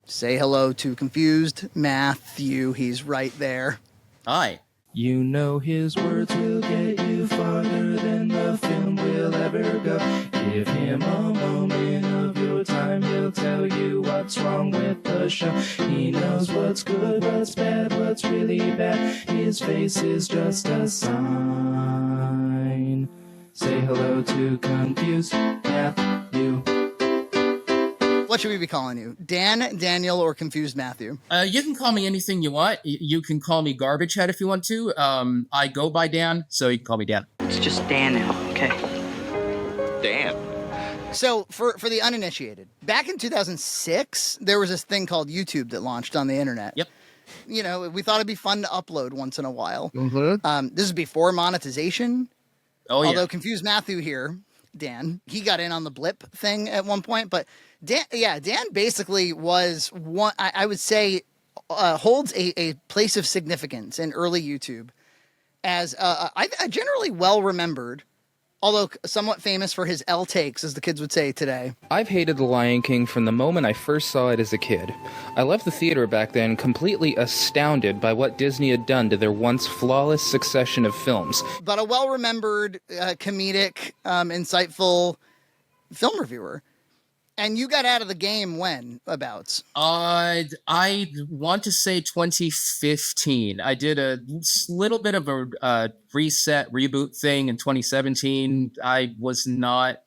Say hello to Confused Matthew. He's right there. Hi. You know his words will get you farther than the film will ever go. Give him a moment of your time, he'll tell you what's wrong with the show. He knows what's good, what's bad, what's really bad. His face is just a sign. Say hello to Confused Matthew. What should we be calling you? Dan, Daniel, or Confused Matthew? You can call me anything you want. You can call me Garbage Head if you want to. I go by Dan, so you can call me Dan. It's just Dan now, okay? Dan. So, for the uninitiated, back in 2006, there was this thing called YouTube that launched on the internet. Yep. You know, we thought it'd be fun to upload once in a while. Mm-hmm. This is before monetization. Oh, yeah. Although Confused Matthew here, Dan, he got in on the blip thing at one point, but Dan basically was one, I would say, holds a place of significance in early YouTube as I generally well remembered, although somewhat famous for his L takes, as the kids would say today. I've hated The Lion King from the moment I first saw it as a kid. I left the theater back then completely astounded by what Disney had done to their once flawless succession of films. But a well-remembered, comedic, insightful film reviewer. And you got out of the game when, about? I want to say 2015. I did a little bit of a reset, reboot thing in 2017. I was not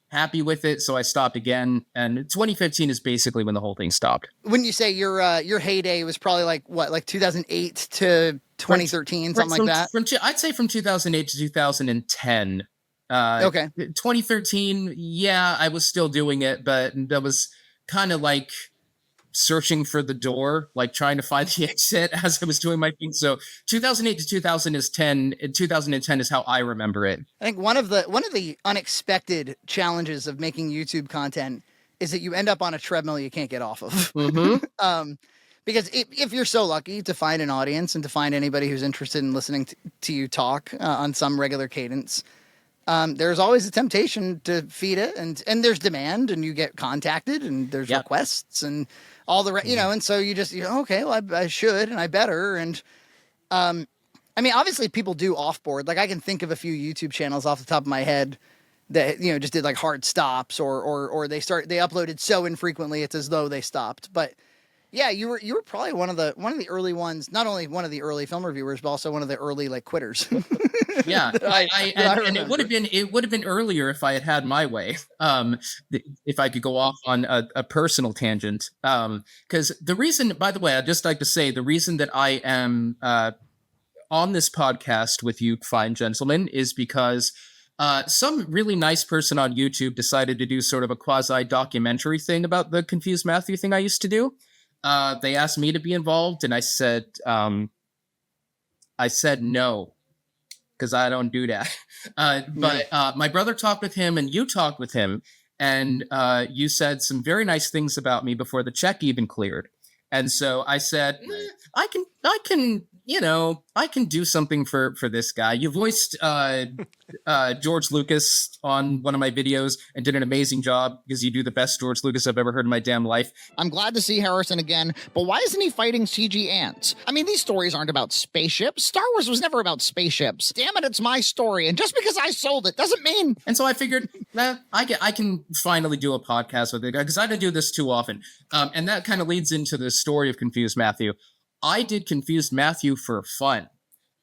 happy with it, so I stopped again. And 2015 is basically when the whole thing stopped. When you say your heyday was probably like 2008 to 2013, something like that? I'd say from 2008 to 2010. Okay. 2013, yeah, I was still doing it, but that was kind of like searching for the door, like trying to find the exit as I was doing my thing. So 2008 to 2010 is how I remember it. I think one of the unexpected challenges of making YouTube content is that you end up on a treadmill you can't get off of. Mm-hmm. Because if you're so lucky to find an audience and to find anybody who's interested in listening to you talk on some regular cadence, there's always a temptation to feed it, and there's demand, and you get contacted, and there's requests, and all the and so you just okay, well I should, and I better, and I mean obviously people do offboard. Like I can think of a few YouTube channels off the top of my head that just did like hard stops, or they uploaded so infrequently it's as though they stopped. But yeah, you were probably one of the early ones, not only one of the early film reviewers, but also one of the early like quitters. Yeah, and it would have been earlier if I had my way. If I could go off on a personal tangent, because the reason, by the way, I'd just like to say the reason that I am on this podcast with you fine gentlemen is because some really nice person on YouTube decided to do sort of a quasi documentary thing about the Confused Matthew thing I used to do. They asked me to be involved, and I said no, because I don't do that. But my brother talked with him, and you talked with him, and you said some very nice things about me before the check even cleared. And so I said, I can do something for this guy. You voiced George Lucas on one of my videos and did an amazing job because you do the best George Lucas I've ever heard in my damn life. I'm glad to see Harrison again, but why isn't he fighting CG ants? I mean, these stories aren't about spaceships. Star Wars was never about spaceships. Damn it, it's my story, and just because I sold it doesn't mean... And so I figured, I can finally do a podcast with it because I don't do this too often. And that kind of leads into the story of Confused Matthew. I did Confused Matthew for fun.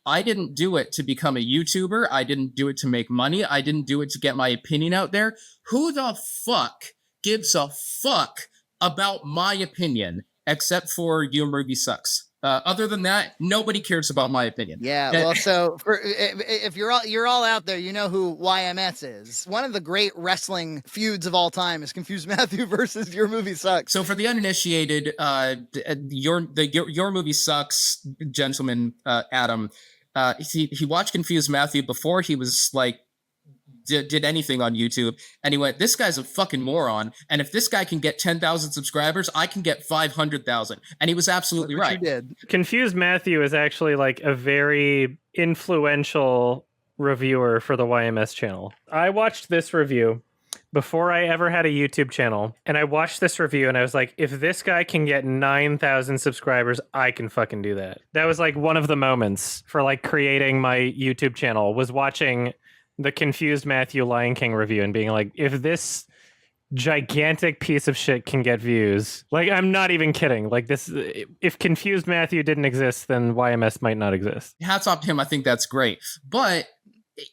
I didn't do it to become a YouTuber. I didn't do it to make money. I didn't do it to get my opinion out there. Who the fuck gives a fuck about my opinion except for Your Movie Sucks? Other than that, nobody cares about my opinion. Yeah, well, so if you're all out there, you know who YMS is. One of the great wrestling feuds of all time is Confused Matthew versus Your Movie Sucks. So for the uninitiated, Your Movie Sucks, gentleman, Adam, he watched Confused Matthew before he was like did anything on YouTube, and he went, this guy's a fucking moron, and if this guy can get 10,000 subscribers, I can get 500,000. And he was absolutely right. You did. Confused Matthew is actually like a very influential reviewer for the YMS channel. I watched this review before I ever had a YouTube channel, and I watched this review and I was like, if this guy can get 9,000 subscribers, I can fucking do that. That was like one of the moments for like creating my YouTube channel, was watching the Confused Matthew Lion King review and being like, if this gigantic piece of shit can get views, like, I'm not even kidding. Like, this, if Confused Matthew didn't exist, then YMS might not exist. Hats off to him. I think that's great. But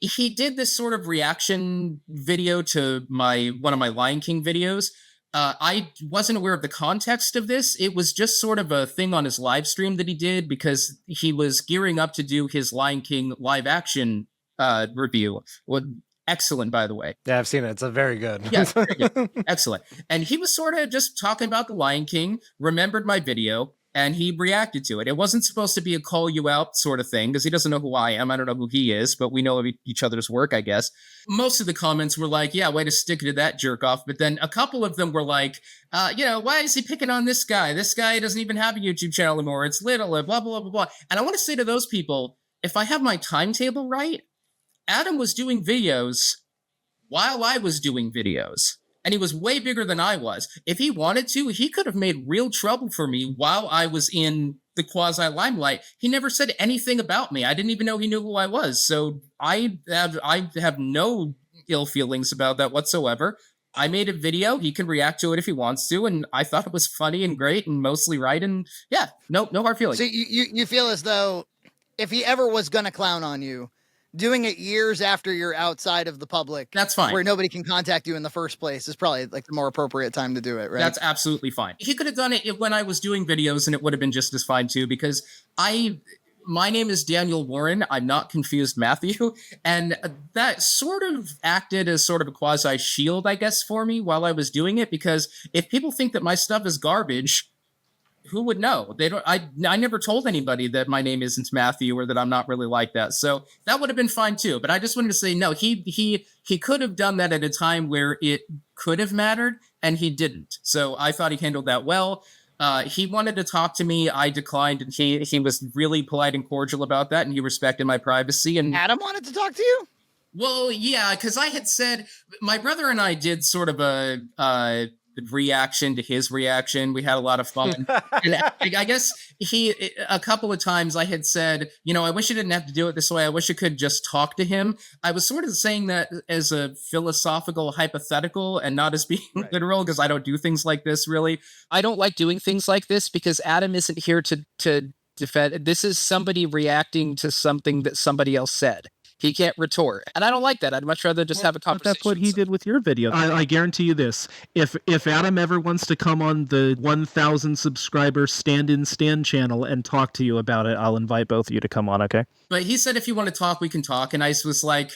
he did this sort of reaction video to one of my Lion King videos. I wasn't aware of the context of this. It was just sort of a thing on his live stream that he did because he was gearing up to do his Lion King live action review. Well, excellent, by the way. Yeah, I've seen it. It's a very good. Yes, very good. Excellent. And he was sort of just talking about the Lion King, remembered my video, and he reacted to it. It wasn't supposed to be a call you out sort of thing, because he doesn't know who I am. I don't know who he is, but we know each other's work, I guess. Most of the comments were like, yeah, way to stick to that jerk off. But then a couple of them were like, why is he picking on this guy? This guy doesn't even have a YouTube channel anymore. It's little, blah, blah, blah, blah, blah. And I want to say to those people, if I have my timetable right, Adam was doing videos while I was doing videos. And he was way bigger than I was. If he wanted to, he could have made real trouble for me while I was in the quasi-limelight. He never said anything about me. I didn't even know he knew who I was. So I have no ill feelings about that whatsoever. I made a video. He can react to it if he wants to. And I thought it was funny and great and mostly right. And yeah, no hard feelings. So you feel as though if he ever was going to clown on you, doing it years after you're outside of the public, that's fine, where nobody can contact you in the first place, is probably like the more appropriate time to do it, right? That's absolutely fine. He could have done it when I was doing videos, and it would have been just as fine too, because my name is Daniel Warren. I'm not Confused Matthew. And that sort of acted as sort of a quasi shield, I guess, for me while I was doing it, because if people think that my stuff is garbage, who would know? They don't. I never told anybody that my name isn't Matthew or that I'm not really like that. So that would have been fine too. But I just wanted to say, no, he could have done that at a time where it could have mattered, and he didn't. So I thought he handled that well. He wanted to talk to me. I declined, and he was really polite and cordial about that, and he respected my privacy. And Adam wanted to talk to you? Well, yeah, because I had said, my brother and I did sort of a reaction to his reaction. We had a lot of fun. And I guess a couple of times I had said, I wish I didn't have to do it this way. I wish I could just talk to him. I was sort of saying that as a philosophical hypothetical and not as being literal, because I don't do things like this, really. I don't like doing things like this because Adam isn't here to defend. This is somebody reacting to something that somebody else said. He can't retort. And I don't like that. I'd much rather just have a conversation. That's what he did with your video. I guarantee you this. If Adam ever wants to come on the 1,000 subscriber stand-in stand channel and talk to you about it, I'll invite both of you to come on, okay? But he said, if you want to talk, we can talk. And I was like,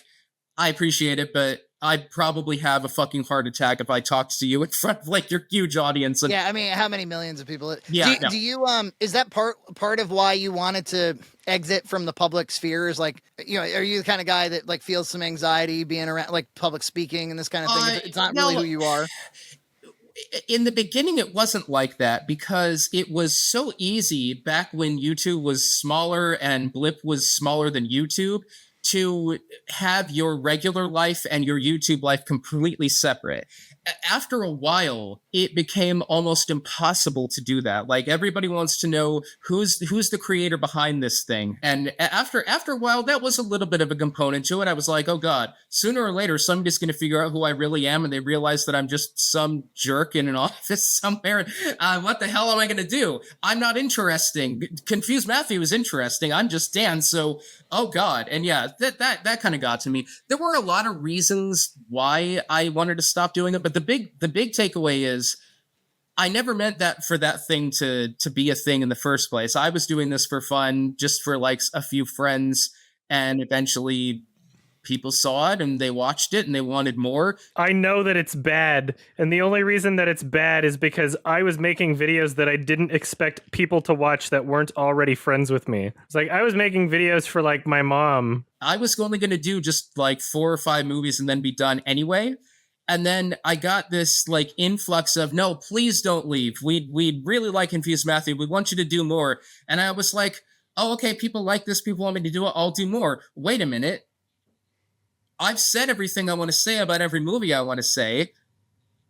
I appreciate it, but I'd probably have a fucking heart attack if I talked to you in front of like your huge audience. And, yeah, I mean, how many millions of people? Yeah. Do you is that part of why you wanted to exit from the public sphere? Is like, are you the kind of guy that like feels some anxiety being around like public speaking and this kind of thing? It's not really who you are. In the beginning, it wasn't like that because it was so easy back when YouTube was smaller and Blip was smaller than YouTube to have your regular life and your YouTube life completely separate. After a while, it became almost impossible to do that. Like, everybody wants to know who's the creator behind this thing. And after a while, that was a little bit of a component to it. I was like, oh God, sooner or later, somebody's going to figure out who I really am. And they realize that I'm just some jerk in an office somewhere. What the hell am I going to do? I'm not interesting. Confused Matthew is interesting. I'm just Dan. So, oh God. And yeah, that kind of got to me. There were a lot of reasons why I wanted to stop doing it, but the big takeaway is I never meant that for that thing to be a thing in the first place. I was doing this for fun, just for like a few friends, and eventually people saw it and they watched it and they wanted more. I know that it's bad, and the only reason that it's bad is because I was making videos that I didn't expect people to watch that weren't already friends with me. It's like I was making videos for like my mom. I was only going to do just like 4 or 5 movies and then be done anyway. And then I got this like influx of, no, please don't leave. We'd really like Confused Matthew. We want you to do more. And I was like, oh, okay, people like this. People want me to do it. I'll do more. Wait a minute. I've said everything I want to say about every movie I want to say.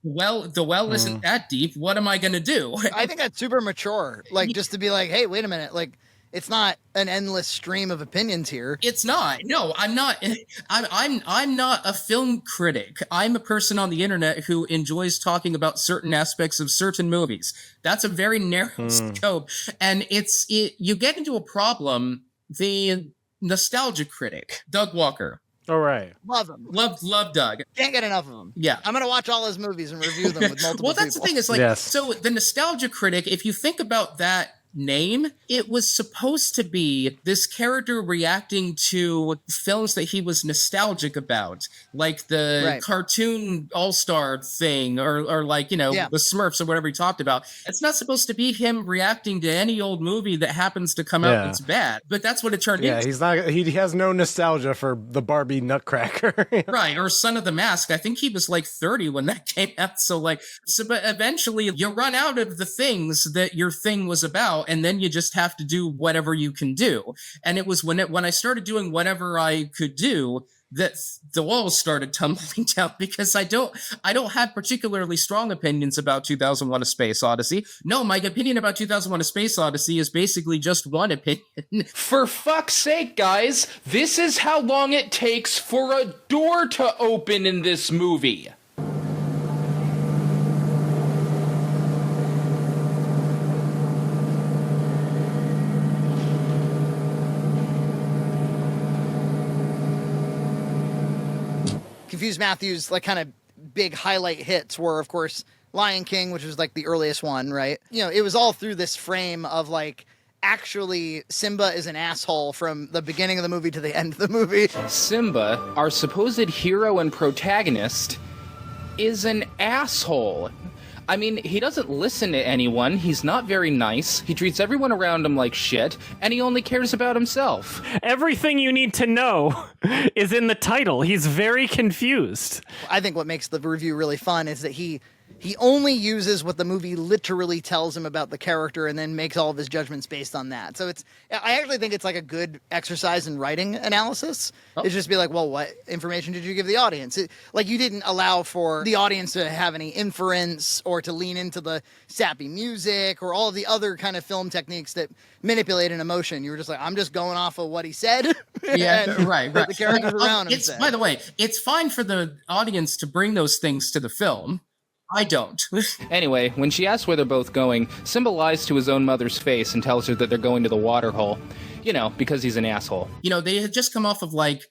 Well, the well isn't that deep. What am I going to do? I think that's super mature. Like, just to be like, hey, wait a minute. Like, it's not an endless stream of opinions here. It's not. No, I'm not. I'm not a film critic. I'm a person on the internet who enjoys talking about certain aspects of certain movies. That's a very narrow scope, and you get into a problem. The nostalgia critic, Doug Walker. All right. Love him. Love Doug. Can't get enough of him. Yeah. I'm going to watch all his movies and review them with multiple Well, that's people. the thing is like, Yes. so the nostalgia critic, if you think about that name, it was supposed to be this character reacting to films that he was nostalgic about, like the cartoon all-star thing, or like, the Smurfs or whatever he talked about. It's not supposed to be him reacting to any old movie that happens to come out that's bad, but that's what it turned into. He has no nostalgia for the Barbie Nutcracker. Right, or Son of the Mask. I think he was like 30 when that came out. But eventually you run out of the things that your thing was about, and then you just have to do whatever you can do. And it was when I started doing whatever I could do that the walls started tumbling down, because I don't have particularly strong opinions about 2001: A Space Odyssey. No, my opinion about 2001: A Space Odyssey is basically just one opinion. For fuck's sake, guys, this is how long it takes for a door to open in this movie. Confused Matthew's like kind of big highlight hits were, of course, Lion King, which was like the earliest one, right? It was all through this frame of like, actually, Simba is an asshole from the beginning of the movie to the end of the movie. Simba, our supposed hero and protagonist, is an asshole. I mean, he doesn't listen to anyone, he's not very nice, he treats everyone around him like shit, and he only cares about himself. Everything you need to know is in the title. He's very confused. I think what makes the review really fun is that he only uses what the movie literally tells him about the character and then makes all of his judgments based on that. So I actually think it's like a good exercise in writing analysis. It's just be like, well, what information did you give the audience? Like, you didn't allow for the audience to have any inference or to lean into the sappy music or all of the other kind of film techniques that manipulate an emotion. You were just like, I'm just going off of what he said. Yeah, right. The characters around him said. By the way, it's fine for the audience to bring those things to the film. I don't. Anyway, when she asks where they're both going, Simba lies to his own mother's face and tells her that they're going to the water hole. Because he's an asshole. They had just come off of like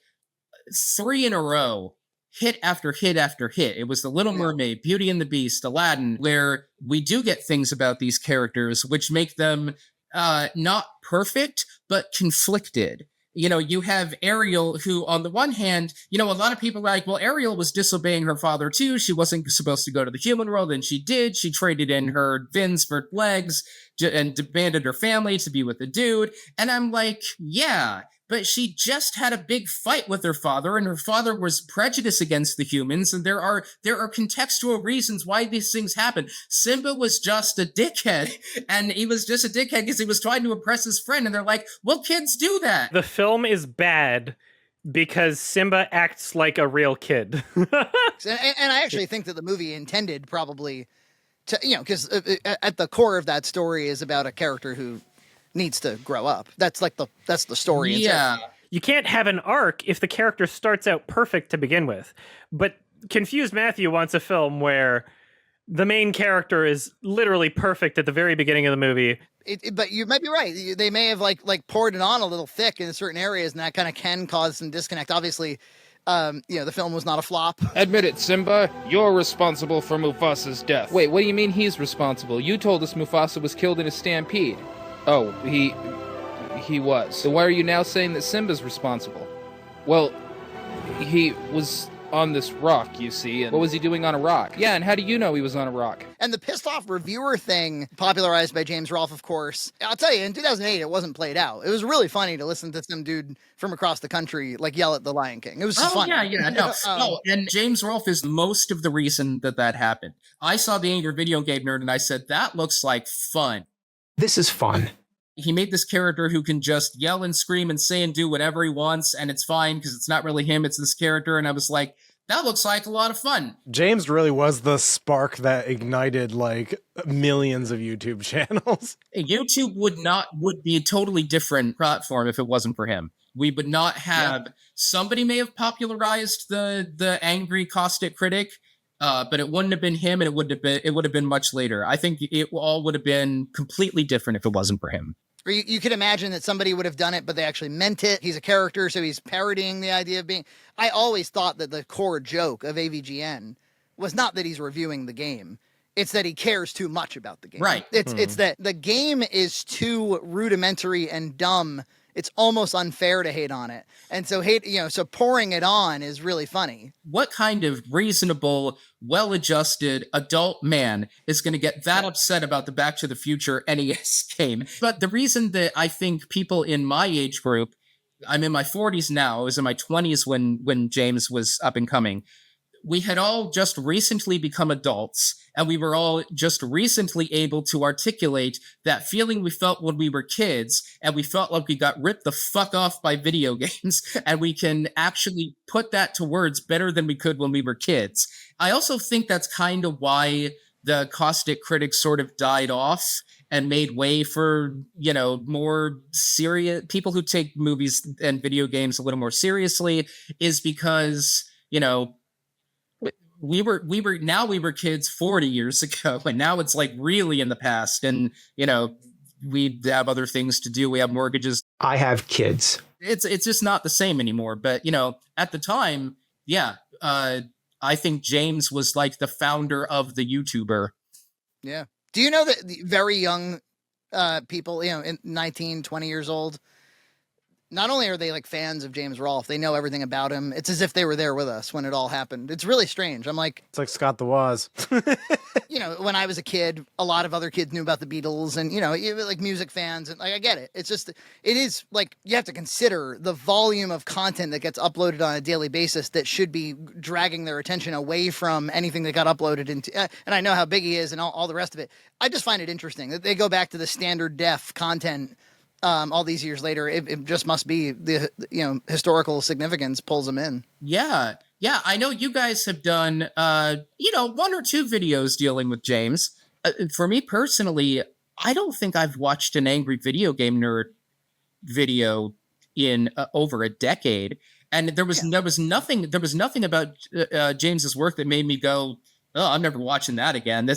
3 in a row, hit after hit after hit. It was The Little Mermaid, Beauty and the Beast, Aladdin, where we do get things about these characters which make them not perfect, but conflicted. You have Ariel, who on the one hand, a lot of people are like, well, Ariel was disobeying her father too. She wasn't supposed to go to the human world, and she did. She traded in her fins for legs and abandoned her family to be with the dude. And I'm like, yeah, but she just had a big fight with her father, and her father was prejudiced against the humans, and there are contextual reasons why these things happen. Simba was just a dickhead, and he was just a dickhead because he was trying to impress his friend, and they're like, well, kids do that. The film is bad because Simba acts like a real kid. And I actually think that the movie intended probably to, because at the core of that story is about a character who needs to grow up. That's the story. Yeah. You can't have an arc if the character starts out perfect to begin with. But Confused Matthew wants a film where the main character is literally perfect at the very beginning of the movie. But you might be right. They may have like poured it on a little thick in certain areas, and that kind of can cause some disconnect. Obviously, the film was not a flop. Admit it, Simba, you're responsible for Mufasa's death. Wait, what do you mean he's responsible? You told us Mufasa was killed in a stampede. Oh, he was. So why are you now saying that Simba's responsible? Well, he was on this rock, you see, and what was he doing on a rock? Yeah, and how do you know he was on a rock? And the pissed off reviewer thing, popularized by James Rolfe, of course. I'll tell you, in 2008, it wasn't played out. It was really funny to listen to some dude from across the country yell at the Lion King. It was funny. And James Rolfe is most of the reason that happened. I saw The Angry Video Game Nerd, and I said, that looks like fun. This is fun. he made this character who can just yell and scream and say and do whatever he wants, and it's fine because it's not really him, it's this character. And I was like, that looks like a lot of fun. James really was the spark that ignited like millions of YouTube channels. YouTube would be a totally different platform if it wasn't for him. We would not have somebody may have popularized the angry caustic critic, but it wouldn't have been him, and it would have been much later. I think it all would have been completely different if it wasn't for him. Or you could imagine that somebody would have done it, but they actually meant it. He's a character, so he's parodying the idea of being. I always thought that the core joke of AVGN was not that he's reviewing the game. It's that he cares too much about the game. Right. It's that the game is too rudimentary and dumb. It's almost unfair to hate on it. And so so pouring it on is really funny. What kind of reasonable, well-adjusted adult man is going to get that upset about the Back to the Future NES game? But the reason that I think people in my age group, I'm in my 40s now, I was in my 20s when James was up and coming, we had all just recently become adults, and we were all just recently able to articulate that feeling we felt when we were kids, and we felt like we got ripped the fuck off by video games, and we can actually put that to words better than we could when we were kids. I also think that's kind of why the caustic critics sort of died off and made way for, more serious people who take movies and video games a little more seriously, is because, we were kids 40 years ago, and now it's like really in the past, and we have other things to do. We have mortgages. I have kids. It's just not the same anymore. But at the time, I think James was like the founder of the YouTuber. Yeah. Do you know that the very young people, 19, 20 years old, not only are they like fans of James Rolfe, they know everything about him. It's as if they were there with us when it all happened. It's really strange. I'm like, it's like Scott the Woz. When I was a kid, a lot of other kids knew about the Beatles and, like music fans. And like, I get it. It's just, it is like, you have to consider the volume of content that gets uploaded on a daily basis that should be dragging their attention away from anything that got uploaded into, and I know how big he is and all the rest of it. I just find it interesting that they go back to the standard def content all these years later. It just must be the historical significance pulls them in. Yeah, I know you guys have done 1 or 2 videos dealing with James. For me personally, I don't think I've watched an angry video game nerd video in over a decade, and there was nothing about James's work that made me go, oh, I'm never watching that again. I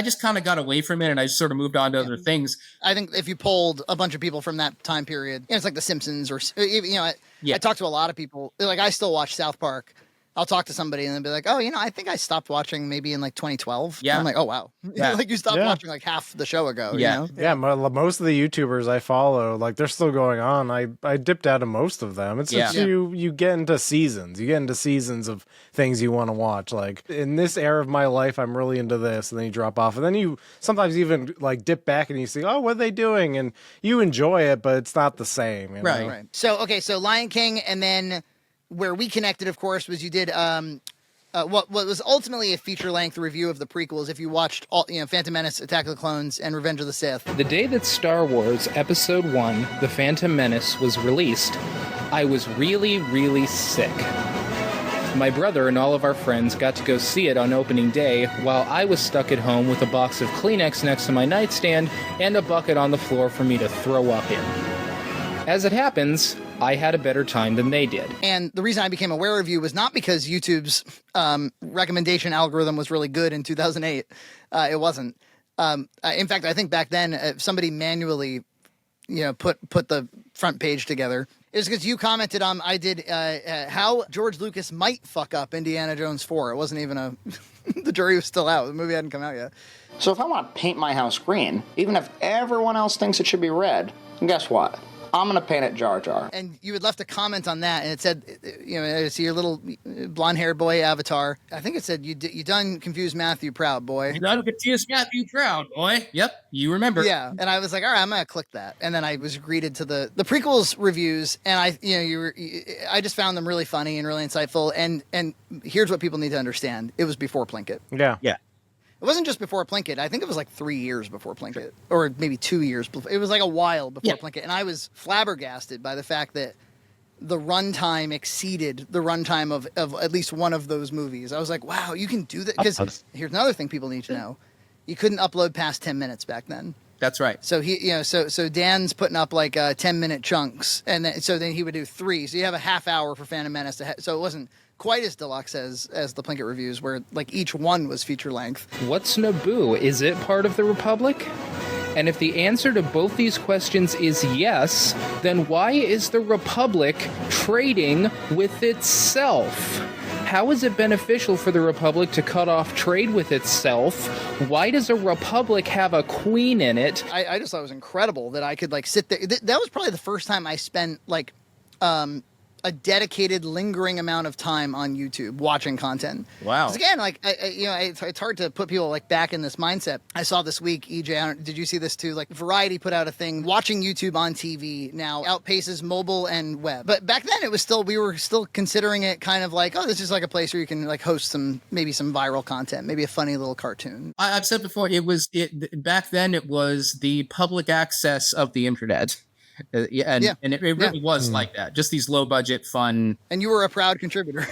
just kind of got away from it, and I just sort of moved on to other things. I think if you polled a bunch of people from that time period, it's like The Simpsons or, I talked to a lot of people. Like, I still watch South Park. I'll talk to somebody and they'll be like, oh, I think I stopped watching maybe in like 2012. Yeah. I'm like, oh, wow. Yeah. Like you stopped watching like half the show ago. Yeah. Yeah, most of the YouTubers I follow, like they're still going on. I dipped out of most of them. It's just you get into seasons. You get into seasons of things you want to watch. Like in this era of my life, I'm really into this, and then you drop off, and then you sometimes even like dip back and you see, oh, what are they doing? And you enjoy it, but it's not the same. Right. So Lion King, and then where we connected, of course, was you did what was ultimately a feature-length review of the prequels. If you watched all, Phantom Menace, Attack of the Clones, and Revenge of the Sith. The day that Star Wars Episode 1, The Phantom Menace, was released, I was really, really sick. My brother and all of our friends got to go see it on opening day, while I was stuck at home with a box of Kleenex next to my nightstand and a bucket on the floor for me to throw up in. As it happens, I had a better time than they did. And the reason I became aware of you was not because YouTube's recommendation algorithm was really good in 2008. It wasn't. In fact, I think back then, somebody manually, put the front page together. It was because you commented on, I did, how George Lucas might fuck up Indiana Jones 4. It wasn't even the jury was still out. The movie hadn't come out yet. So if I want to paint my house green, even if everyone else thinks it should be red, guess what? I'm going to paint it Jar Jar. And you had left a comment on that, and it said, I see your little blonde-haired boy avatar. I think it said, you done confused Matthew proud, boy. You done confused Matthew proud, boy. Yep, you remember. Yeah, and I was like, all right, I'm going to click that. And then I was greeted to the prequels reviews, and I just found them really funny and really insightful. And here's what people need to understand. It was before Plinkett. Yeah. It wasn't just before Plinkett. I think it was like 3 years before Plinkett, or maybe 2 years. It was like a while before Plinkett. And I was flabbergasted by the fact that the runtime exceeded the runtime of at least one of those movies. I was like, wow, you can do that. Because here's another thing people need to know. You couldn't upload past 10 minutes back then. That's right. So so Dan's putting up like 10-minute chunks, and then he would do 3. So you have a half hour for Phantom Menace so it wasn't quite as deluxe as the Plinkett reviews, where like each one was feature length. What's Naboo? Is it part of the Republic? And if the answer to both these questions is yes, then why is the Republic trading with itself? How is it beneficial for the Republic to cut off trade with itself? Why does a Republic have a queen in it? I just thought it was incredible that I could like sit there. That was probably the first time I spent like a dedicated, lingering amount of time on YouTube watching content. Wow. 'Cause again, like it's hard to put people like back in this mindset. I saw this week, EJ, did you see this too? Like Variety put out a thing, watching YouTube on TV now outpaces mobile and web. But back then we were still considering it kind of like, oh, this is like a place where you can like host maybe some viral content, maybe a funny little cartoon. I've said before, back then it was the public access of the internet. And it really was like that. Just these low budget, fun. And you were a proud contributor.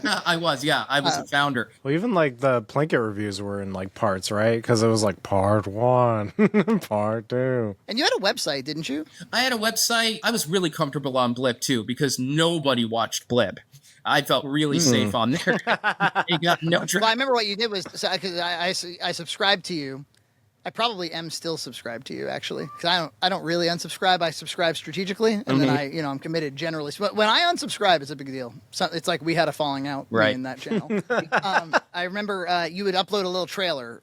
I was a founder. Well, even like the Plinkett reviews were in like parts, right? Because it was like part 1, part 2. And you had a website, didn't you? I had a website. I was really comfortable on Blip too, because nobody watched Blip. I felt really safe on there. You got no. Well, I remember what you did was, because I subscribed to you. I probably am still subscribed to you, actually, because I don't really unsubscribe. I subscribe strategically, and then I'm committed generally. But when I unsubscribe, it's a big deal. So it's like we had a falling out in that channel. I remember you would upload a little trailer,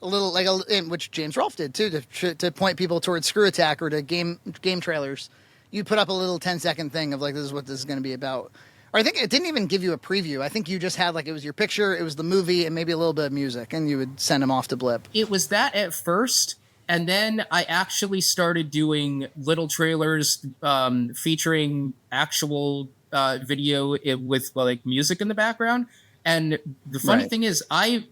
which James Rolfe did too, to point people towards Screw Attack or to game trailers. You put up a little 10-second thing of like, this is what this is going to be about. Or I think it didn't even give you a preview. I think you just had like, it was your picture, it was the movie, and maybe a little bit of music, and you would send them off to Blip. It was that at first, and then I actually started doing little trailers featuring actual video with like music in the background. And the funny thing is, I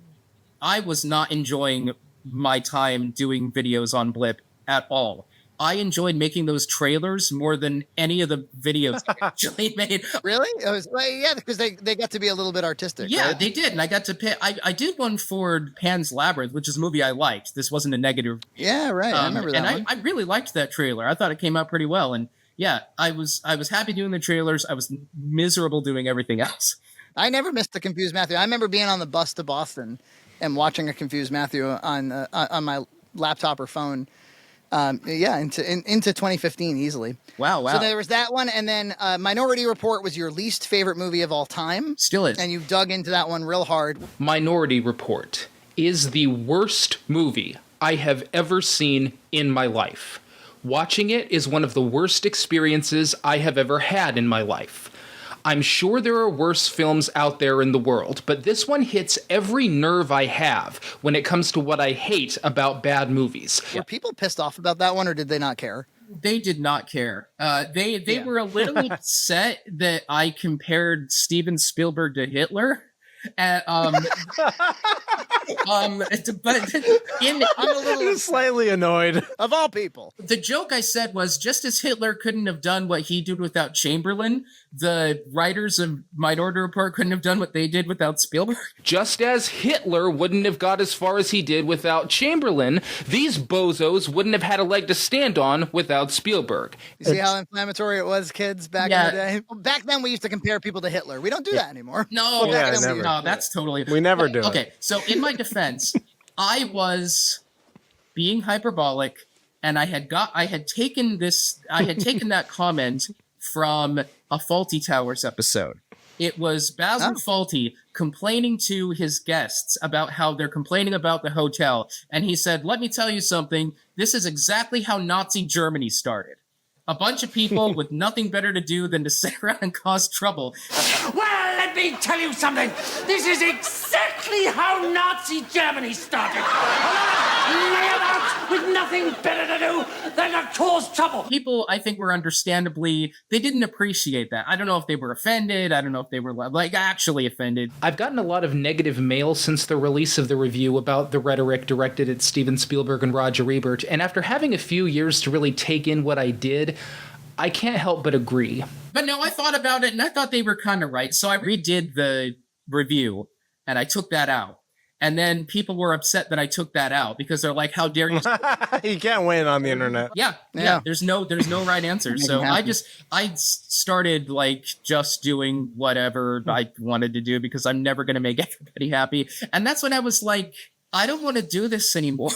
was not enjoying my time doing videos on Blip at all. I enjoyed making those trailers more than any of the videos I actually made. Really? It was, because they got to be a little bit artistic. Yeah, right? they did. And I got to pick. I did one for Pan's Labyrinth, which is a movie I liked. This wasn't a negative. Yeah, right. I remember that one. And I really liked that trailer. I thought it came out pretty well. And yeah, I was happy doing the trailers. I was miserable doing everything else. I never missed the Confused Matthew. I remember being on the bus to Boston and watching a Confused Matthew on my laptop or phone. Into 2015 easily. Wow. So there was that one, and then Minority Report was your least favorite movie of all time. Still is. And you dug into that one real hard. Minority Report is the worst movie I have ever seen in my life. Watching it is one of the worst experiences I have ever had in my life. I'm sure there are worse films out there in the world, but this one hits every nerve I have when it comes to what I hate about bad movies. Were people pissed off about that one, or did they not care? They did not care. They were a little upset that I compared Steven Spielberg to Hitler. But I'm a little slightly annoyed. Of all people. The joke I said was, just as Hitler couldn't have done what he did without Chamberlain, the writers of Minority Report couldn't have done what they did without Spielberg. Just as Hitler wouldn't have got as far as he did without Chamberlain, these bozos wouldn't have had a leg to stand on without Spielberg. You see how inflammatory it was, kids, back in the day? Back then, we used to compare people to Hitler. We don't do that anymore. No, that's totally... We never do it. Okay, so in my defense, I was being hyperbolic, and I had taken that comment from a Fawlty Towers episode. It was Basil Fawlty complaining to his guests about how they're complaining about the hotel, and he said, "Let me tell you something, this is exactly how Nazi Germany started. A bunch of people with nothing better to do than to sit around and cause trouble." Well, let me tell you something. This is exactly how Nazi Germany started. A lot of layabouts with nothing better to do than to cause trouble. People, I think, were understandably, they didn't appreciate that. I don't know if they were offended. I don't know if they were like actually offended. I've gotten a lot of negative mail since the release of the review about the rhetoric directed at Steven Spielberg and Roger Ebert, and after having a few years to really take in what I did, I can't help but agree. But no, I thought about it, and I thought they were kind of right. So I redid the review, and I took that out. And then people were upset that I took that out because they're like, "How dare you?" You can't win on the internet. Yeah. There's no right answer. So I started like just doing whatever I wanted to do because I'm never going to make everybody happy. And that's when I was like, I don't want to do this anymore.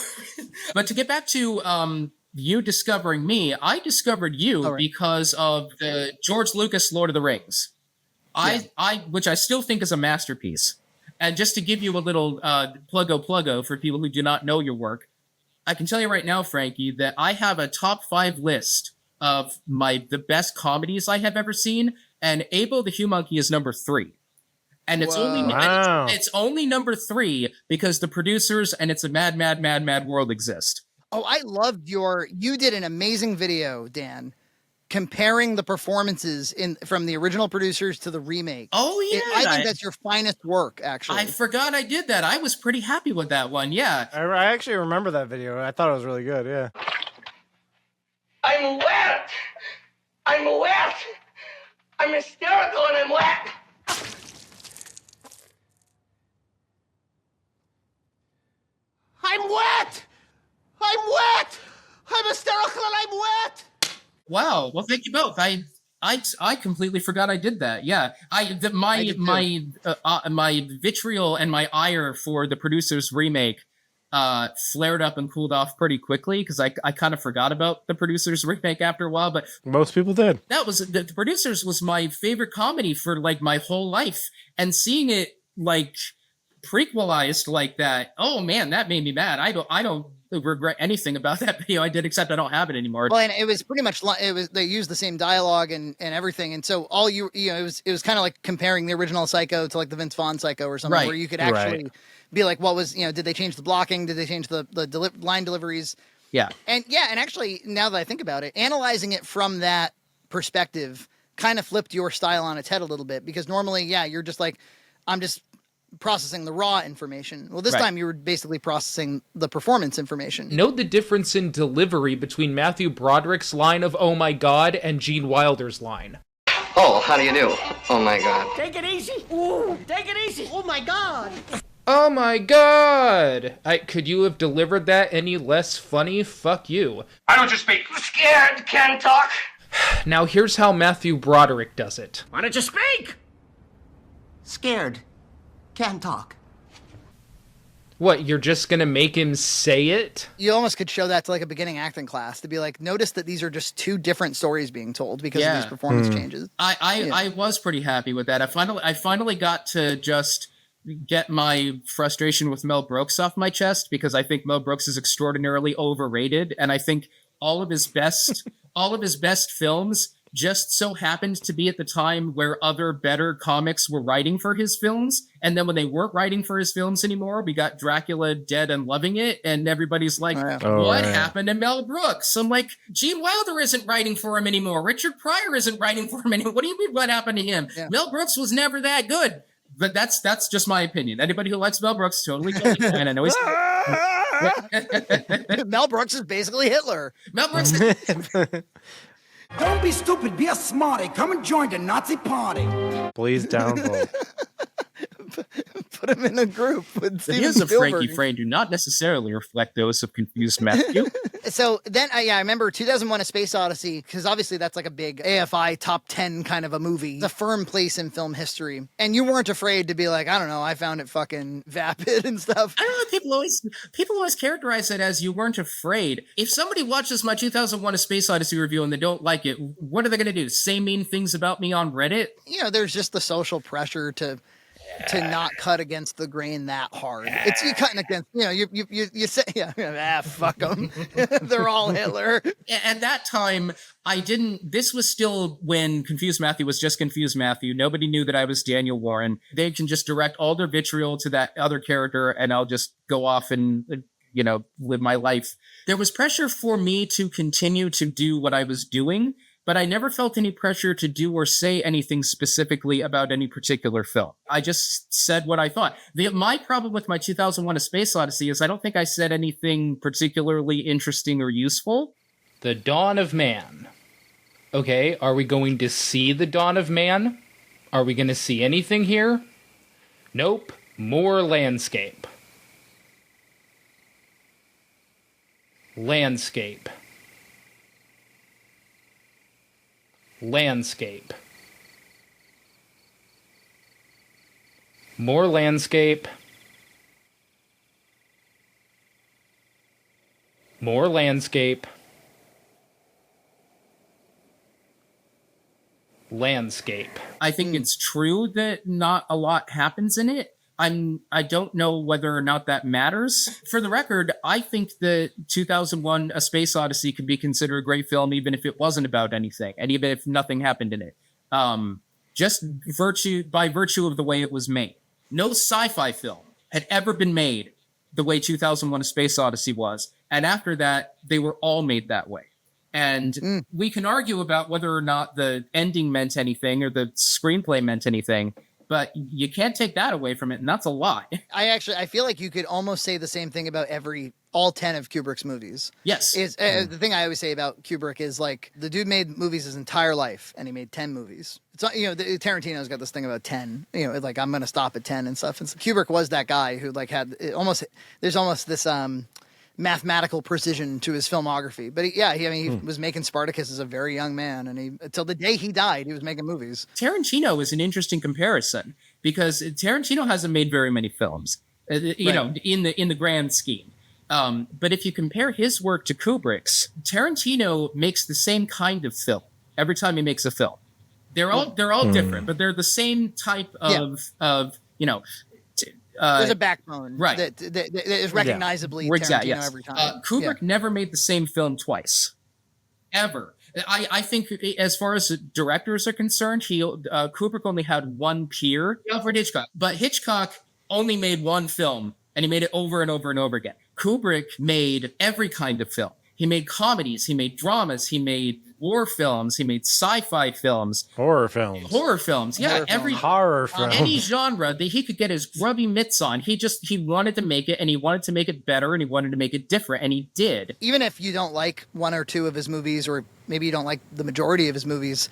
But to get back to you discovering me, I discovered you because of the George Lucas Lord of the Rings. Which I still think is a masterpiece. And just to give you a little pluggo for people who do not know your work, I can tell you right now, Frankie, that I have a top 5 list of the best comedies I have ever seen, and Abo the Hugh Monkey is number 3. And it's it's only number 3 because the producers and It's a Mad, Mad, Mad, Mad World exist. Oh, I loved you did an amazing video, Dan, comparing the performances from the original producers to the remake. Oh, yeah. I think that's your finest work, actually. I forgot I did that. I was pretty happy with that one, yeah. I actually remember that video. I thought it was really good, yeah. I'm wet. I'm wet. I'm hysterical and I'm wet. I'm wet. I'm wet. I'm hysterical and I'm wet. Wow. Well, thank you both. I completely forgot I did that. Yeah. My vitriol and my ire for the producers remake flared up and cooled off pretty quickly because I kind of forgot about the producers remake after a while, but most people did. That was the producers was my favorite comedy for like my whole life, and seeing it like prequelized like that, oh man, that made me mad. I don't regret anything about that video I did, except I don't have it anymore. Well, and it was pretty much they used the same dialogue and everything, and so all it was kind of like comparing the original Psycho to like the Vince Vaughn Psycho or something, where you could actually be like, what was did they change the blocking? Did they change the line deliveries? Yeah, and actually, now that I think about it, analyzing it from that perspective kind of flipped your style on its head a little bit, because normally, you're just like, I'm just processing the raw information. Well, this time you were basically processing the performance information. Note the difference in delivery between Matthew Broderick's line of "Oh my God" and Gene Wilder's line. Oh, how do you do? Oh my God. Take it easy. Ooh, take it easy. Oh my God. Oh my God. Could you have delivered that any less funny? Fuck you. Why don't you speak? Scared, can't talk. Now here's how Matthew Broderick does it. Why don't you speak? Scared. Can't talk. What, you're just gonna make him say it? You almost could show that to like a beginning acting class to be like, notice that these are just 2 different stories being told because of these performance changes. I was pretty happy with that. I finally got to just get my frustration with Mel Brooks off my chest, because I think Mel Brooks is extraordinarily overrated, and I think all of his best films just so happened to be at the time where other better comics were writing for his films. And then when they weren't writing for his films anymore, we got Dracula Dead and Loving It. And everybody's like, what happened to Mel Brooks? I'm like, Gene Wilder isn't writing for him anymore. Richard Pryor isn't writing for him anymore. What do you mean what happened to him? Yeah. Mel Brooks was never that good. But that's just my opinion. Anybody who likes Mel Brooks, totally fine. I know he's... Mel Brooks is basically Hitler. Mel Brooks Don't be stupid, be a smarty. Come and join the Nazi party. Please downvote. Put him in a group with Steven views of Spielberg. Frankie Frame do not necessarily reflect those of Confused Matthew. So then, I remember 2001: A Space Odyssey, because obviously that's like a big AFI top 10 kind of a movie. It's a firm place in film history. And you weren't afraid to be like, I don't know, I found it fucking vapid and stuff. I don't know, people always characterize it as you weren't afraid. If somebody watches my 2001: A Space Odyssey review and they don't like it, what are they going to do? Say mean things about me on Reddit? There's just the social pressure to not cut against the grain that hard. It's you cutting against, you say, fuck them. They're all Hitler. At that time, this was still when Confused Matthew was just Confused Matthew. Nobody knew that I was Daniel Warren. They can just direct all their vitriol to that other character, and I'll just go off and live my life. There was pressure for me to continue to do what I was doing, but I never felt any pressure to do or say anything specifically about any particular film. I just said what I thought. My problem with my 2001: A Space Odyssey is I don't think I said anything particularly interesting or useful. The Dawn of Man. Okay, are we going to see the Dawn of Man? Are we going to see anything here? Nope. More landscape. Landscape. Landscape. More landscape. More landscape. Landscape. I think it's true that not a lot happens in it. I don't know whether or not that matters. For the record, I think that 2001: A Space Odyssey could be considered a great film even if it wasn't about anything, and even if nothing happened in it. Just by virtue of the way it was made. No sci-fi film had ever been made the way 2001: A Space Odyssey was, and after that, they were all made that way. And we can argue about whether or not the ending meant anything or the screenplay meant anything, but you can't take that away from it, and that's a lot. I feel like you could almost say the same thing about all 10 of Kubrick's movies. Yes. The thing I always say about Kubrick is, like, the dude made movies his entire life, and he made 10 movies. It's not, Tarantino's got this thing about 10, like, I'm going to stop at 10 and stuff. And so Kubrick was that guy who, like, there's almost this mathematical precision to his filmography. But he was making Spartacus as a very young man, and until the day he died, he was making movies. Tarantino is an interesting comparison because Tarantino hasn't made very many films, in the grand scheme. But if you compare his work to Kubrick's, Tarantino makes the same kind of film every time he makes a film. They're all different, but they're the same type of there's a backbone, right? That is recognizably Tarantino every time. Kubrick never made the same film twice, ever. I think, as far as directors are concerned, Kubrick only had one peer, Alfred Hitchcock. But Hitchcock only made one film, and he made it over and over and over again. Kubrick made every kind of film. He made comedies, he made dramas, he made war films, he made sci-fi films. Horror films. Yeah, horror films. Any genre that he could get his grubby mitts on. He wanted to make it, and he wanted to make it better, and he wanted to make it different, and he did. Even if you don't like one or two of his movies, or maybe you don't like the majority of his movies,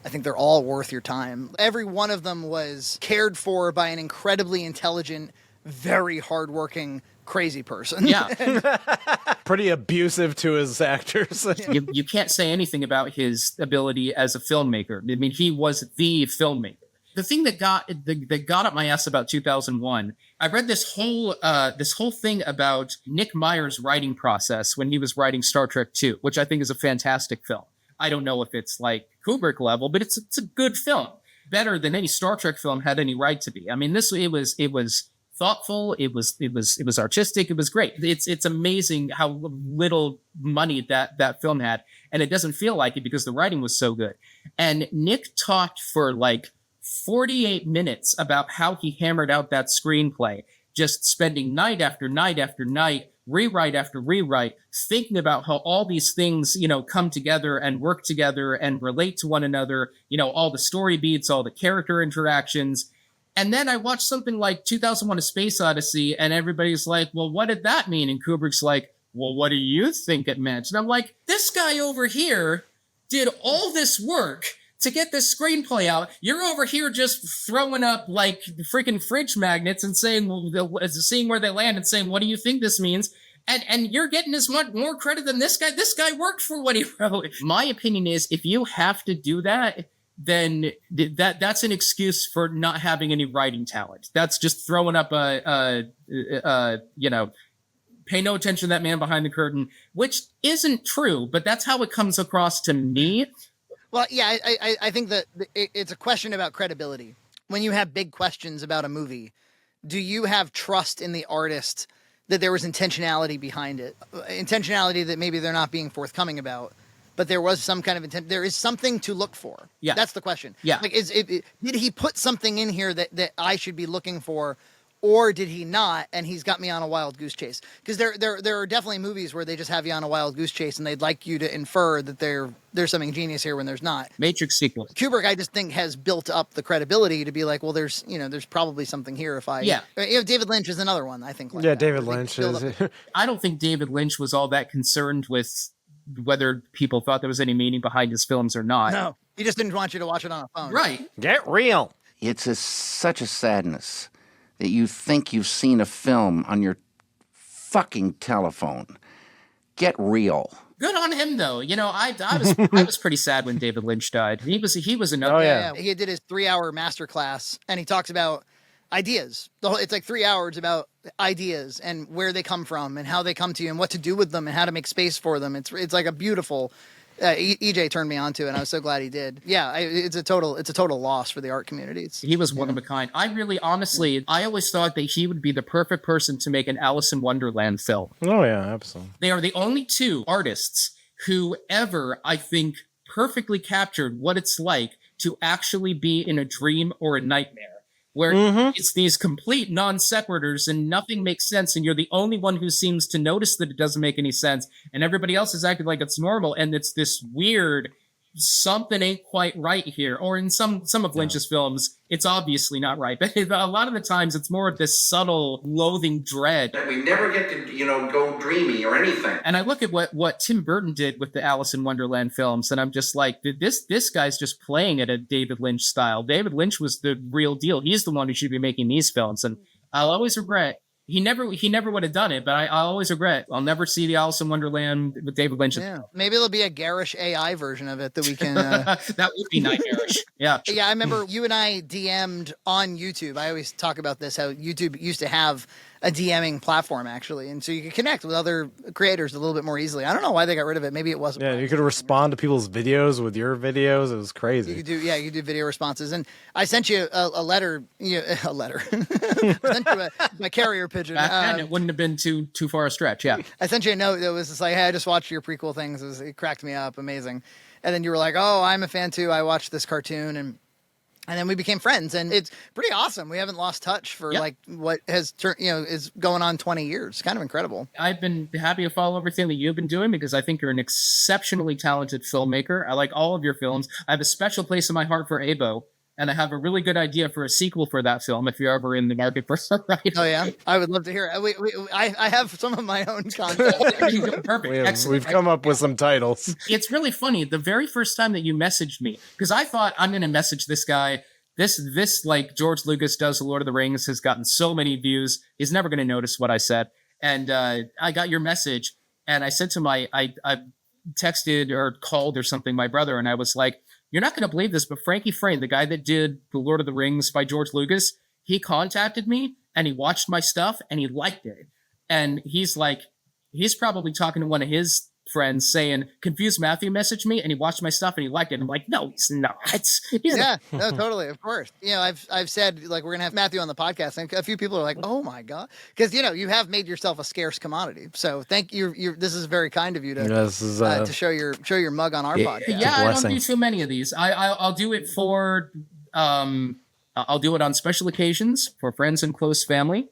I think they're all worth your time. Every one of them was cared for by an incredibly intelligent, very hardworking, crazy person. Yeah. Pretty abusive to his actors. You can't say anything about his ability as a filmmaker. I mean, he was the filmmaker. The thing that got up my ass about 2001, I read this whole thing about Nick Meyer's writing process when he was writing Star Trek II, which I think is a fantastic film. I don't know if it's like Kubrick level, but it's a good film. Better than any Star Trek film had any right to be. I mean, it was thoughtful. It was artistic. It was great. It's amazing how little money that film had, and it doesn't feel like it because the writing was so good. And Nick talked for like 48 minutes about how he hammered out that screenplay, just spending night after night after night, rewrite after rewrite, thinking about how all these things, come together and work together and relate to one another, all the story beats, all the character interactions. And then I watched something like 2001: A Space Odyssey, and everybody's like, well, what did that mean? And Kubrick's like, well, what do you think it meant? And I'm like, this guy over here did all this work to get this screenplay out. You're over here just throwing up like freaking fridge magnets and saying, seeing where they land and saying, what do you think this means? And you're getting as much more credit than this guy. This guy worked for what he wrote. My opinion is, if you have to do that, then that's an excuse for not having any writing talent. That's just throwing up pay no attention to that man behind the curtain, which isn't true, but that's how it comes across to me. Well, yeah, I think that it's a question about credibility. When you have big questions about a movie, do you have trust in the artist that there was intentionality behind it? Intentionality that maybe they're not being forthcoming about, but there was some kind of intent. There is something to look for. Yeah. That's the question. Yeah. Like, did he put something in here that I should be looking for? or did he not? And he's got me on a wild goose chase. Because there are definitely movies where they just have you on a wild goose chase, and they'd like you to infer that there's something genius here when there's not. Matrix sequel. Kubrick, I just think, has built up the credibility to be like, well, there's probably something here if I... Yeah. David Lynch is another one, I think. Like yeah, that. David Lynch is... I don't think David Lynch was all that concerned with whether people thought there was any meaning behind his films or not. No, he just didn't want you to watch it on a phone. Right. Get real. It's such a sadness that you think you've seen a film on your fucking telephone. Get real. Good on him, though. I was pretty sad when David Lynch died. He was another. Oh, yeah. He did his 3-hour masterclass, and he talks about ideas. It's like 3 hours about ideas and where they come from and how they come to you and what to do with them and how to make space for them. It's like a beautiful. EJ turned me on to it, and I was so glad he did. Yeah, it's a total loss for the art community. He was one of a kind. I always thought that he would be the perfect person to make an Alice in Wonderland film. Oh yeah, absolutely. They are the only two artists who ever, I think, perfectly captured what it's like to actually be in a dream or a nightmare. Where it's these complete non sequiturs and nothing makes sense, and you're the only one who seems to notice that it doesn't make any sense, and everybody else is acting like it's normal, and it's this weird something ain't quite right here. Or in some of Lynch's films, it's obviously not right, but a lot of the times it's more of this subtle loathing dread. We never get to, go dreamy or anything. And I look at what Tim Burton did with the Alice in Wonderland films, and I'm just like, this guy's just playing at a David Lynch style. David Lynch was the real deal. He's the one who should be making these films, and I'll always regret. He never would have done it, but I always regret. I'll never see the Alice in Wonderland with David Lynch. Yeah, maybe there'll be a garish AI version of it that we can. That would be nightmarish. Yeah. Yeah, I remember you and I DM'd on YouTube. I always talk about this, how YouTube used to have a DMing platform, actually. And so you could connect with other creators a little bit more easily. I don't know why they got rid of it. Maybe it wasn't. Yeah, you could respond to people's videos with your videos. It was crazy. You could do video responses. And I sent you a letter. A letter. I sent you my carrier pigeon. And it wouldn't have been too far a stretch, yeah. I sent you a note that was just like, hey, I just watched your prequel things. It cracked me up. Amazing. And then you were like, oh, I'm a fan too. I watched this cartoon. And then we became friends, and it's pretty awesome. We haven't lost touch for like what has turned, is going on 20 years. It's kind of incredible. I've been happy to follow everything that you've been doing because I think you're an exceptionally talented filmmaker. I like all of your films. I have a special place in my heart for Abo, and I have a really good idea for a sequel for that film if you're ever in the market for something. Oh yeah, I would love to hear it. I have some of my own content. Perfect, excellent. We've come up with some titles. It's really funny. The very first time that you messaged me, because I thought I'm going to message this guy. This like George Lucas does the Lord of the Rings has gotten so many views. He's never going to notice what I said. And I got your message, and I said to I texted or called or something my brother, and I was like, you're not going to believe this, but Frankie Frame, the guy that did The Lord of the Rings by George Lucas, he contacted me and he watched my stuff and he liked it. And he's probably talking to one of his friends saying, Confused Matthew messaged me and he watched my stuff and he liked it. And I'm like, no, he's not. Yeah, no, totally. Of course. I've said like, we're going to have Matthew on the podcast, and a few people are like, oh my God. Because, you have made yourself a scarce commodity. So thank you. This is very kind of you to show your mug on our podcast. Yeah, I don't do too many of these. I'll do it I'll do it on special occasions for friends and close family.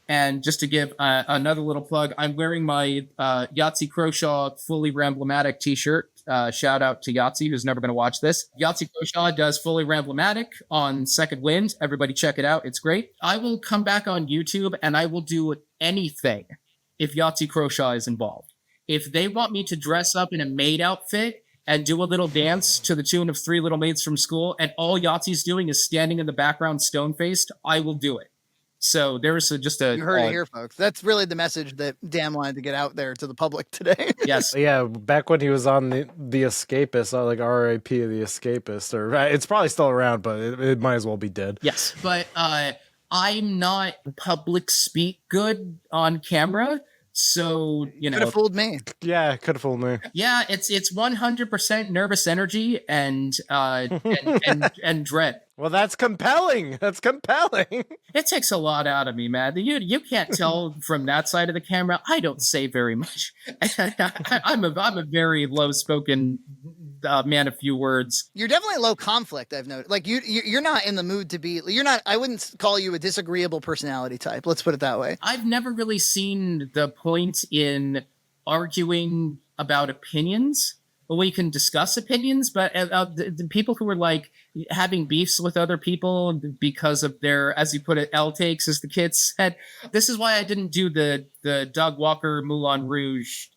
And just to give another little plug, I'm wearing my Yahtzee Croshaw Fully Ramblematic t-shirt. Shout out to Yahtzee, who's never going to watch this. Yahtzee Croshaw does Fully Ramblematic on Second Wind. Everybody check it out. It's great. I will come back on YouTube and I will do anything if Yahtzee Croshaw is involved. If they want me to dress up in a maid outfit and do a little dance to the tune of Three Little Maids from School, and all Yahtzee's doing is standing in the background stone-faced, I will do it. So there's just a... You heard it here, folks. That's really the message that Dan wanted to get out there to the public today. Yes. Yeah, back when he was on the Escapist, like R.I.P. The Escapist, or it's probably still around, but it might as well be dead. Yes, but I'm not public speak good on camera, so, Could have fooled me. Yeah, could have fooled me. Yeah, it's 100% nervous energy and dread. Well, that's compelling. That's compelling. It takes a lot out of me, man. You can't tell from that side of the camera. I don't say very much. I'm a very low-spoken a man of few words. You're definitely low conflict, I've noticed. Like you're not in the mood to be, you're not, I wouldn't call you a disagreeable personality type. Let's put it that way. I've never really seen the point in arguing about opinions. Well, we can discuss opinions, but the people who are like having beefs with other people because of their, as you put it, L takes, as the kids said. This is why I didn't do the Doug Walker Moulin Rouge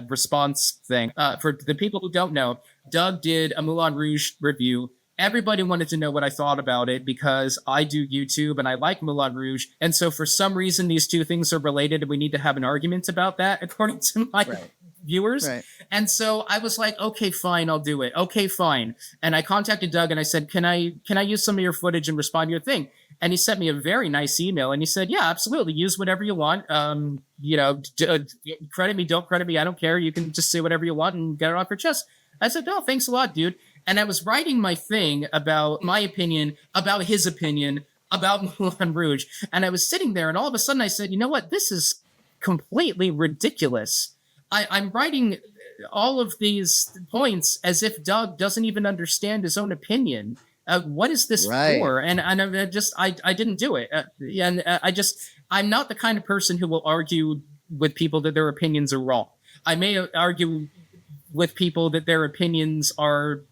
response thing. For the people who don't know, Doug did a Moulin Rouge review. Everybody wanted to know what I thought about it because I do YouTube and I like Moulin Rouge. And so for some reason, these two things are related and we need to have an argument about that, according to my viewers. Right. And so I was like, okay, fine, I'll do it. Okay, fine. And I contacted Doug and I said, can I use some of your footage and respond to your thing? And he sent me a very nice email and he said, yeah, absolutely. Use whatever you want. Credit me, don't credit me. I don't care. You can just say whatever you want and get it off your chest. I said, no, thanks a lot, dude. And I was writing my thing about my opinion, about his opinion, about Moulin Rouge. And I was sitting there and all of a sudden I said, you know what? This is completely ridiculous. I'm writing all of these points as if Doug doesn't even understand his own opinion. What is this for? And I didn't do it. I'm not the kind of person who will argue with people that their opinions are wrong. I may argue with people that their opinions are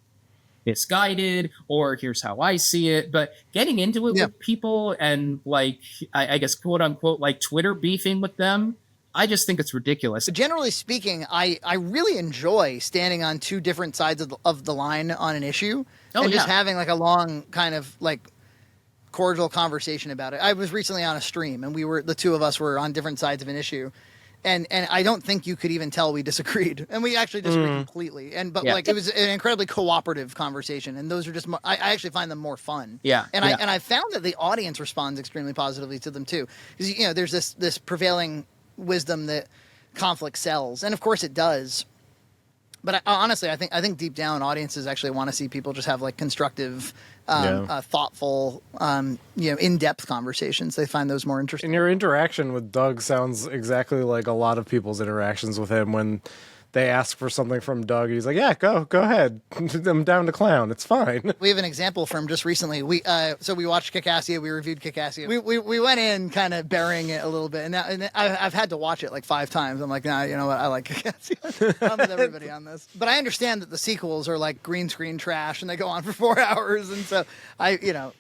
misguided or here's how I see it, but getting into it with people and like, I guess, quote unquote, like Twitter beefing with them, I just think it's ridiculous. Generally speaking, I really enjoy standing on two different sides of the line on an issue and just having like a long kind of like cordial conversation about it. I was recently on a stream and the two of us were on different sides of an issue. And I don't think you could even tell we disagreed, and we actually disagreed completely. Like it was an incredibly cooperative conversation, and those are just I actually find them more fun. I found that the audience responds extremely positively to them too, because there's this prevailing wisdom that conflict sells, and of course it does. But honestly, I think deep down, audiences actually want to see people just have like constructive, thoughtful, in-depth conversations. They find those more interesting. And your interaction with Doug sounds exactly like a lot of people's interactions with him when they ask for something from Doug. He's like, yeah, go ahead. I'm down to clown. It's fine. We have an example from just recently. We watched Kick-Assia. We reviewed Kick-Assia. We went in kind of burying it a little bit. And I've had to watch it like 5 times. I'm like, nah, you know what? I like Kick-Assia. I'm with everybody on this. But I understand that the sequels are like green screen trash and they go on for 4 hours. And so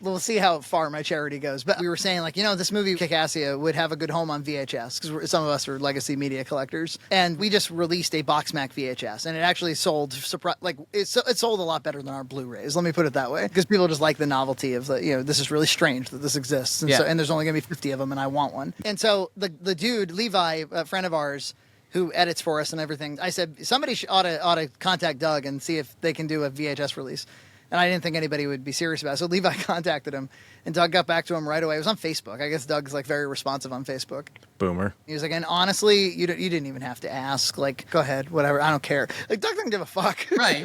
we'll see how far my charity goes. But we were saying like, this movie Kick-Assia would have a good home on VHS because some of us are legacy media collectors. And we just released a box Mac VHS, and it actually sold it sold a lot better than our Blu-rays. Let me put it that way, because people just like the novelty of this is really strange that this exists, and and there's only gonna be 50 of them, and I want one. And so the dude Levi, a friend of ours, who edits for us and everything, I said somebody ought to contact Doug and see if they can do a VHS release. And I didn't think anybody would be serious about it. So Levi contacted him, and Doug got back to him right away. It was on Facebook. I guess Doug's like very responsive on Facebook. Boomer. He was like, and honestly, you didn't even have to ask. Like, go ahead, whatever. I don't care. Like, Doug didn't give a fuck. Right.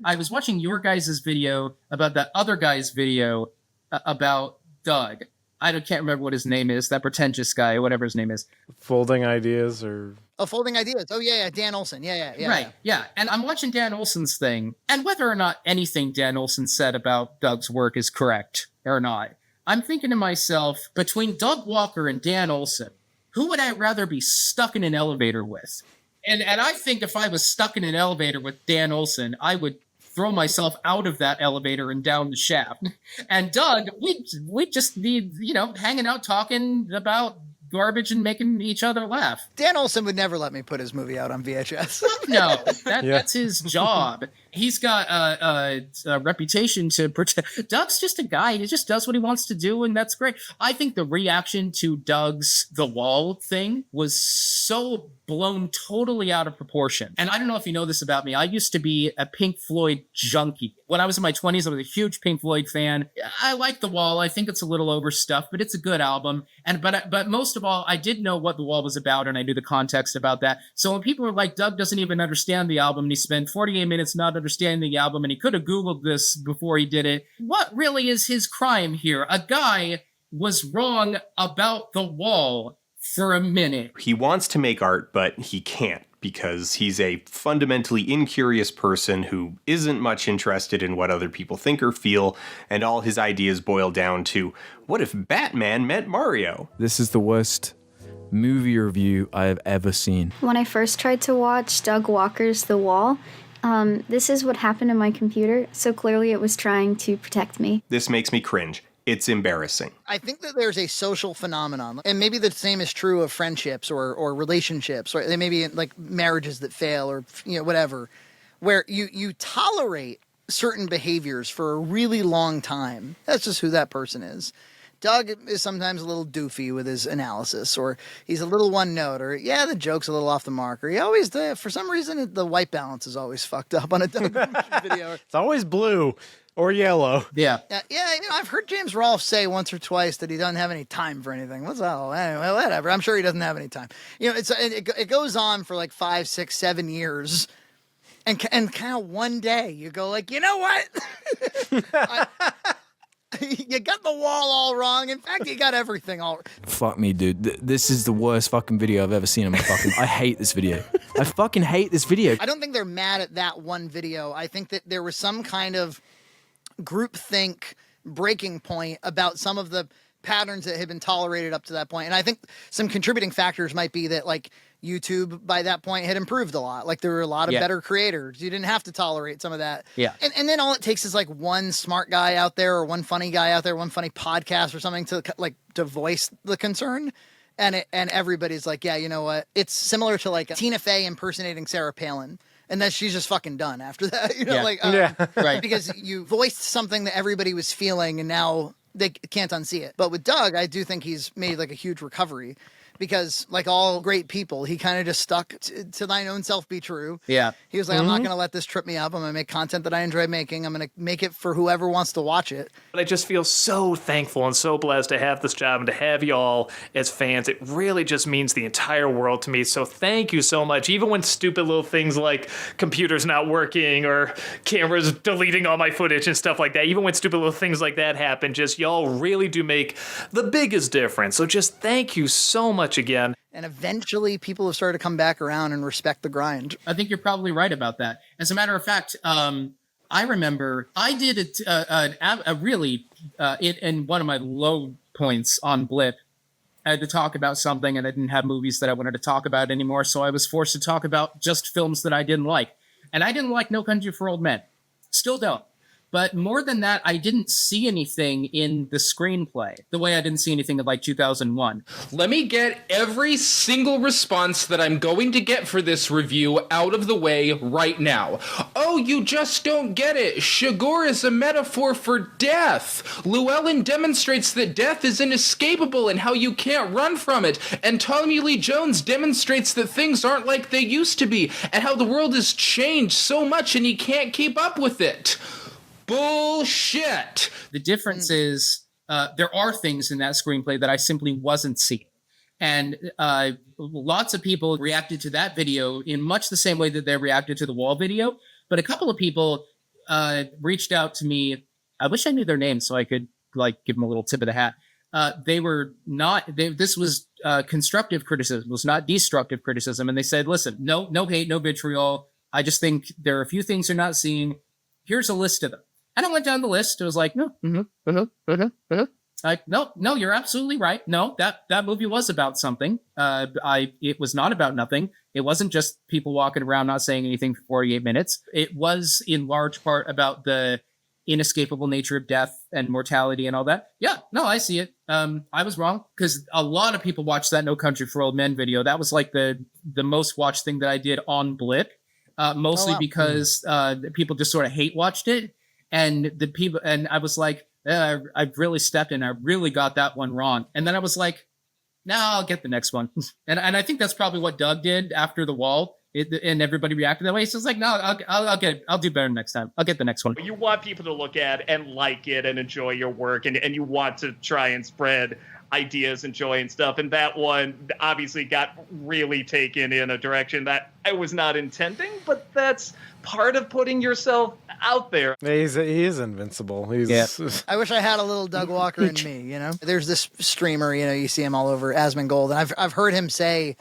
I was watching your guys' video about that other guy's video about Doug. I can't remember what his name is. That pretentious guy, whatever his name is. Folding Ideas or... Oh, Folding Ideas. Oh, yeah, Dan Olsen. Yeah. Right, yeah. And I'm watching Dan Olsen's thing, and whether or not anything Dan Olsen said about Doug's work is correct or not, I'm thinking to myself, between Doug Walker and Dan Olsen, who would I rather be stuck in an elevator with? And I think if I was stuck in an elevator with Dan Olsen, I would throw myself out of that elevator and down the shaft. And Doug, we'd just be, hanging out talking about garbage and making each other laugh. Dan Olsen would never let me put his movie out on VHS. No, that's his job. He's got a reputation to protect. Doug's just a guy. He just does what he wants to do, and that's great. I think the reaction to Doug's The Wall thing was so blown totally out of proportion. And I don't know if you know this about me. I used to be a Pink Floyd junkie. When I was in my 20s, I was a huge Pink Floyd fan. I like The Wall. I think it's a little overstuffed, but it's a good album. But most of all, I did know what The Wall was about, and I knew the context about that. So when people were like, Doug doesn't even understand the album, and he spent 48 minutes not understanding the album, and he could have Googled this before he did it. What really is his crime here? A guy was wrong about The Wall for a minute. He wants to make art, but he can't because he's a fundamentally incurious person who isn't much interested in what other people think or feel, and all his ideas boil down to, what if Batman met Mario? This is the worst movie review I have ever seen. When I first tried to watch Doug Walker's The Wall, this is what happened to my computer, so clearly it was trying to protect me. This makes me cringe. It's embarrassing. I think that there's a social phenomenon, and maybe the same is true of friendships or relationships, or they may be like marriages that fail, or whatever, where you tolerate certain behaviors for a really long time. That's just who that person is. Doug is sometimes a little doofy with his analysis, or he's a little one note, or the joke's a little off the mark, or he always, for some reason, the white balance is always fucked up on a Doug video. It's always blue or yellow. Yeah. I've heard James Rolfe say once or twice that he doesn't have any time for anything. What's that? Anyway, whatever. I'm sure he doesn't have any time. It goes on for like 5, 6, 7 years. And kind of one day you go like, you know what? You got the wall all wrong. In fact, you got everything all wrong. Fuck me, dude. This is the worst fucking video I've ever seen in my fucking... I hate this video. I fucking hate this video. I don't think they're mad at that one video. I think that there was some kind of groupthink breaking point about some of the patterns that had been tolerated up to that point. And I think some contributing factors might be that, like, YouTube by that point had improved a lot. Like, there were a lot of better creators. You didn't have to tolerate some of that. Yeah. And then all it takes is like one smart guy out there, or one funny guy out there, one funny podcast or something to voice the concern. And everybody's like, yeah, you know what? It's similar to like Tina Fey impersonating Sarah Palin. And that she's just fucking done after that, Right. Because you voiced something that everybody was feeling, and now they can't unsee it. But with Doug, I do think he's made like a huge recovery, because like all great people, he kind of just stuck to thine own self be true. Yeah. He was like, I'm not going to let this trip me up. I'm going to make content that I enjoy making. I'm going to make it for whoever wants to watch it. But I just feel so thankful and so blessed to have this job and to have y'all as fans. It really just means the entire world to me. So thank you so much. Even when stupid little things like computers not working or cameras deleting all my footage and stuff like that, even when stupid little things like that happen, just y'all really do make the biggest difference. So just thank you so much again. And eventually people have started to come back around and respect the grind. I think you're probably right about that. As a matter of fact, I remember I did in one of my low points on Blip. I had to talk about something, and I didn't have movies that I wanted to talk about anymore, so I was forced to talk about just films that I didn't like. And I didn't like No Country for Old Men. Still don't. But more than that, I didn't see anything in the screenplay, the way I didn't see anything in like 2001. Let me get every single response that I'm going to get for this review out of the way right now. Oh, you just don't get it. Shigor is a metaphor for death. Llewellyn demonstrates that death is inescapable and how you can't run from it. And Tommy Lee Jones demonstrates that things aren't like they used to be and how the world has changed so much and you can't keep up with it. Bullshit. The difference is there are things in that screenplay that I simply wasn't seeing. And lots of people reacted to that video in much the same way that they reacted to the Wall video. But a couple of people reached out to me. I wish I knew their names so I could like give them a little tip of the hat. They were not, this was constructive criticism, it was not destructive criticism. And they said, listen, no hate, no vitriol. I just think there are a few things you're not seeing. Here's a list of them. And I went down the list. It was like, like, no, you're absolutely right. No, that movie was about something. It was not about nothing. It wasn't just people walking around not saying anything for 48 minutes. It was in large part about the inescapable nature of death and mortality and all that. Yeah, no, I see it. I was wrong, because a lot of people watched that No Country for Old Men video. That was like the most watched thing that I did on Blip, mostly because people just sort of hate watched it. And the people, and I was like, I've really stepped in. I really got that one wrong. And then I was like, no, I'll get the next one. and I think that's probably what Doug did after The Wall. And everybody reacted that way. So it's like, no, I'll do better next time. I'll get the next one. You want people to look at and like it and enjoy your work, and you want to try and spread ideas and joy and stuff. And that one obviously got really taken in a direction that I was not intending, but that's part of putting yourself out there. He is invincible. I wish I had a little Doug Walker in me, you know? There's this streamer, you know, you see him all over, Asmongold, and I've heard him say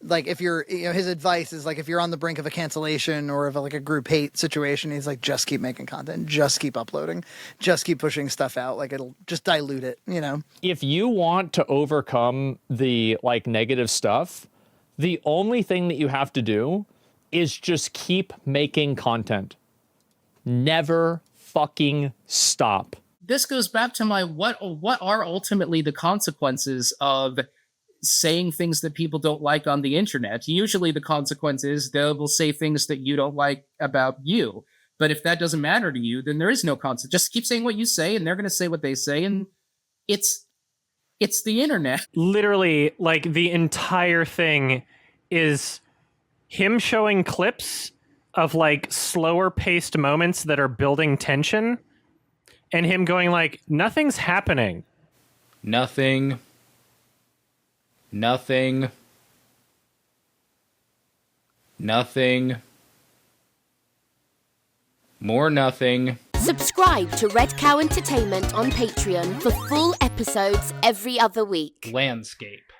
Like if you're, his advice is like if you're on the brink of a cancellation or of like a group hate situation, he's like, just keep making content, just keep uploading, just keep pushing stuff out. Like it'll just dilute it, If you want to overcome the like negative stuff, the only thing that you have to do is just keep making content. Never fucking stop. This goes back to my what are ultimately the consequences of saying things that people don't like on the internet. Usually the consequence is they will say things that you don't like about you. But if that doesn't matter to you, then there is no consequence. Just keep saying what you say, and they're going to say what they say, and it's the internet. Literally, like, the entire thing is him showing clips of, like, slower paced moments that are building tension, and him going like, nothing's happening. Nothing. More nothing. Subscribe to Red Cow Entertainment on Patreon for full episodes every other week. Landscape.